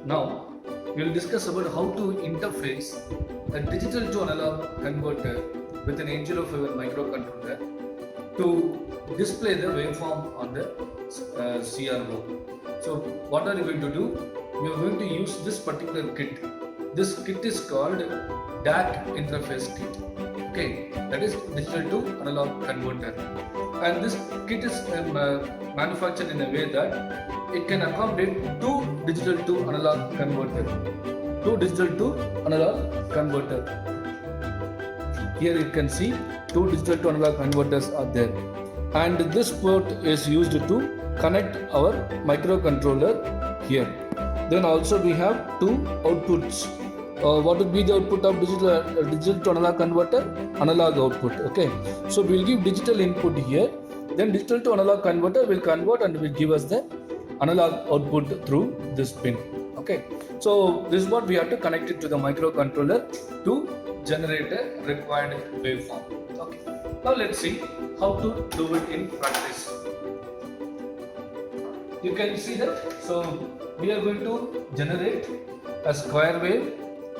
Now we will discuss about how to interface a digital to analog converter with an Angelo-Fiber microcontroller to display the waveform on the CRO. So what are you going to do? We are going to use this particular kit. This kit is called DAC interface kit. Okay, that is digital to analog converter, and this kit is manufactured in a way that it can accommodate two digital to analog converter. Here you can see two digital to analog converters are there, and this port is used to connect our microcontroller here. Then also we have two outputs. What would be the output of digital to analog converter? Analog output. Okay, so we will give digital input here, then digital to analog converter will convert and will give us the analog output through this pin. Okay, so this is what we have to connect it to the microcontroller to generate a required waveform. Okay, now let's see how to do it in practice. You can see that. So we are going to generate a square wave,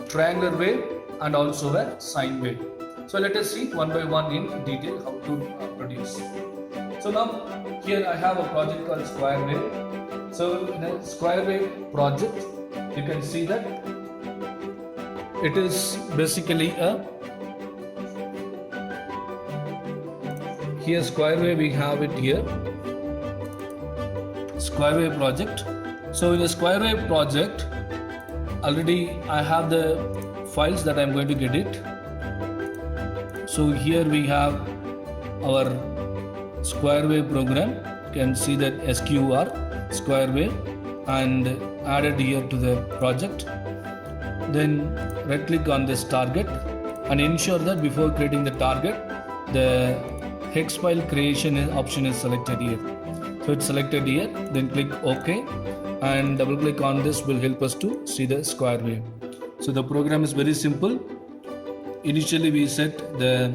triangular wave, and also a sine wave. So let us see one by one in detail how to produce. So now here I have a project called square wave. So in a square wave project, you can see that it is basically a here square wave. We have it here, square wave project. So in a square wave project, already I have the files that I'm going to get it. So here we have our square wave program. You can see that SQR square wave and added here to the project. Then right click on this target and ensure that before creating the target, the hex file creation option is selected here. So it's selected here, then click OK, and double click on this will help us to see the square wave. So the program is very simple. Initially we set the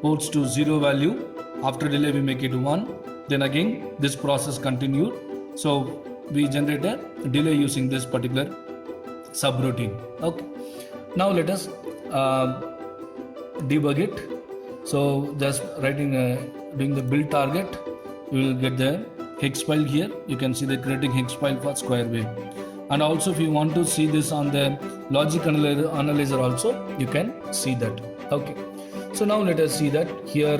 ports to 0 value, after delay we make it 1, then again this process continued. So we generate a delay using this particular subroutine. Okay, now let us debug it. So just doing the build target, we will get the hex file here. You can see the creating hex file for square wave, and also if you want to see this on the logic analyzer also, you can see that. Okay, so now let us see that here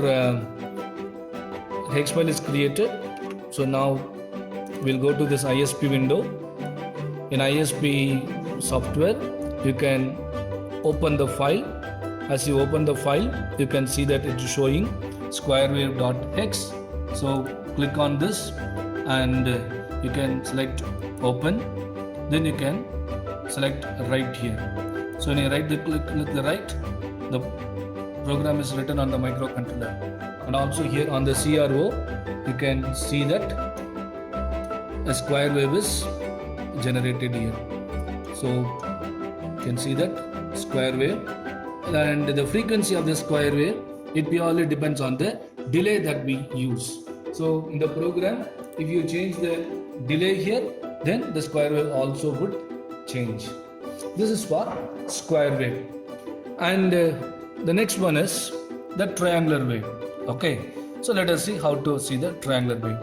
hex file is created. So now we'll go to this ISP window. In ISP software, you can open the file. As you open the file, you can see that it is showing squarewave.hex. So click on this and you can select open, then you can select write here. So when you click the write, the program is written on the microcontroller, and also here on the CRO you can see that a square wave is generated here. So you can see that square wave, and the frequency of the square wave, it purely depends on the delay that we use. So in the program, if you change the delay here, then the square wave also would change. This is for square wave. And the next one is the triangular wave. Okay, so let us see how to see the triangular wave.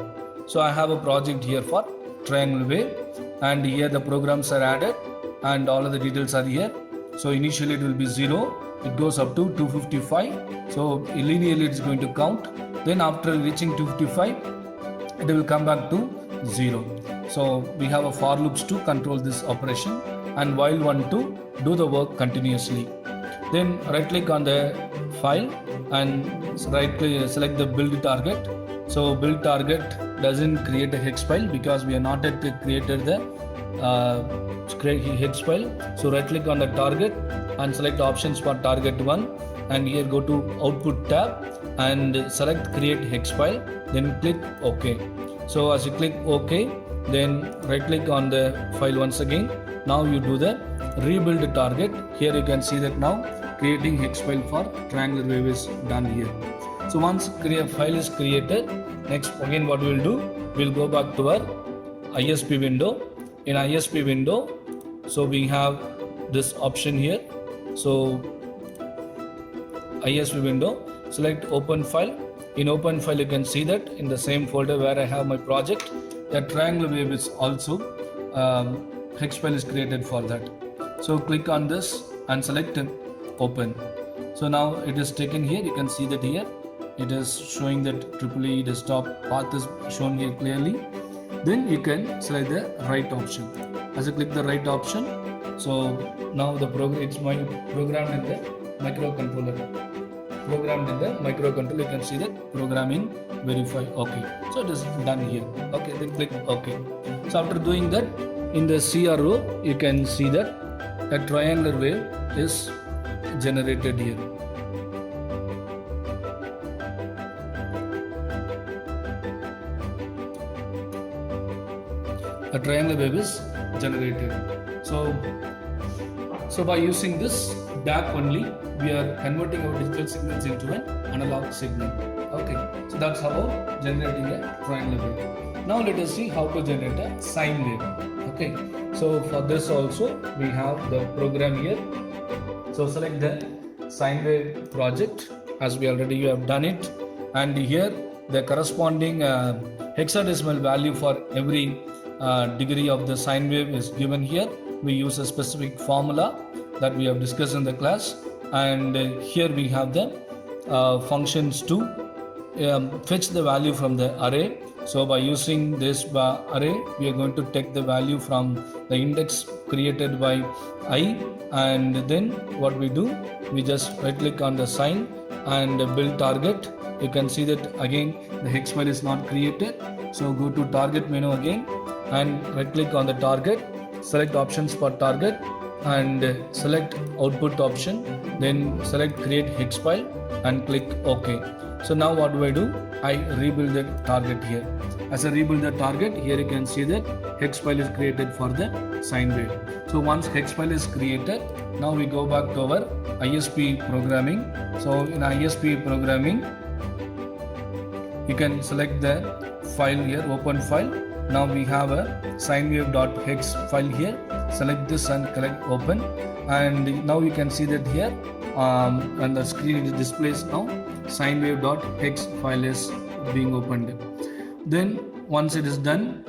So I have a project here for triangular wave, and here the programs are added and all of the details are here. So initially it will be 0, it goes up to 255. So linearly it is going to count. Then after reaching 255, it will come back to 0. So we have a for loops to control this operation, and while one to do the work continuously. Then right click on the file and right click, select the build target. So build target doesn't create a hex file because we are not yet created the hex file. So right click on the target and select options for target 1, and here go to output tab and select create hex file, then click OK. So as you click OK, then right click on the file once again. Now you do the rebuild target. Here you can see that now creating hex file for triangular wave is done here. So once file is created, next again what we will do, we'll go back to our ISP window. In ISP window, So we have this option here. So ISP window, select open file. In open file, you can see that in the same folder where I have my project, a triangle wave is also hex file is created for that. So click on this and select open. So now it is taken here. You can see that here it is showing that EEE desktop path is shown here clearly. Then you can select the right option. As I click the right option, so now the program, it's my programmed in the microcontroller. Programmed in the microcontroller, you can see that programming verify. Okay, so it is done here. Okay, then click OK. So after doing that, in the CRO, you can see that a triangular wave is generated here. A triangular wave is generated. So by using this DAC only, we are converting our digital signals into an analog signal. Okay, so that's how generating a triangular wave. Now let us see how to generate a sine wave. Okay, so for this also we have the program here. So select the sine wave project as we already have done it, and here the corresponding hexadecimal value for every degree of the sine wave is given here. We use a specific formula that we have discussed in the class, and here we have the functions to fetch the value from the array. So by using this array, we are going to take the value from the index created by I, and then what we do, we just right click on the sine and build target. You can see that again the hex file is not created. So go to target menu again and right click on the target, select options for target and select output option, then select create hex file and click OK. So now what do? I rebuild the target here. As I rebuild the target, here you can see that hex file is created for the sine wave. So once hex file is created, now we go back to our ISP programming. So in ISP programming, you can select the file here, open file. Now we have a sinewave.hex file here. Select this and click open, and now you can see that here on the screen it displays now sinewave.hex file is being opened. Then once it is done,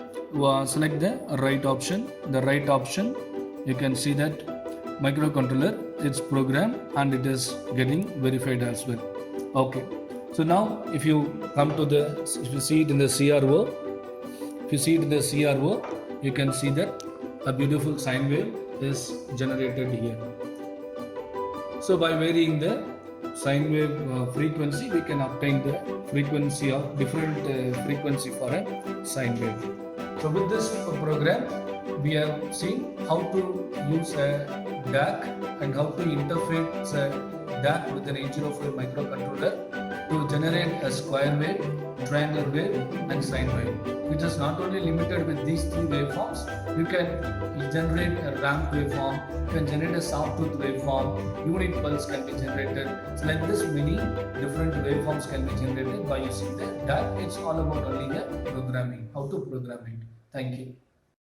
select the right option. The right option, you can see that microcontroller, it's programmed and it is getting verified as well. Okay, so now if you come to the, if you see it in the CRO, you can see that a beautiful sine wave is generated here. So by varying the sine wave frequency, we can obtain the frequency of different frequency for a sine wave. So with this program, we have seen how to use a DAC and how to interface a DAC with an 805 microcontroller to generate a square wave, triangular wave and sine wave. It is not only limited with these three waveforms. You can generate a ramp waveform, you can generate a sawtooth waveform, unit pulse can be generated. So like this, many different waveforms can be generated by using the DAC. It's all about only the programming, how to program it. Thank you.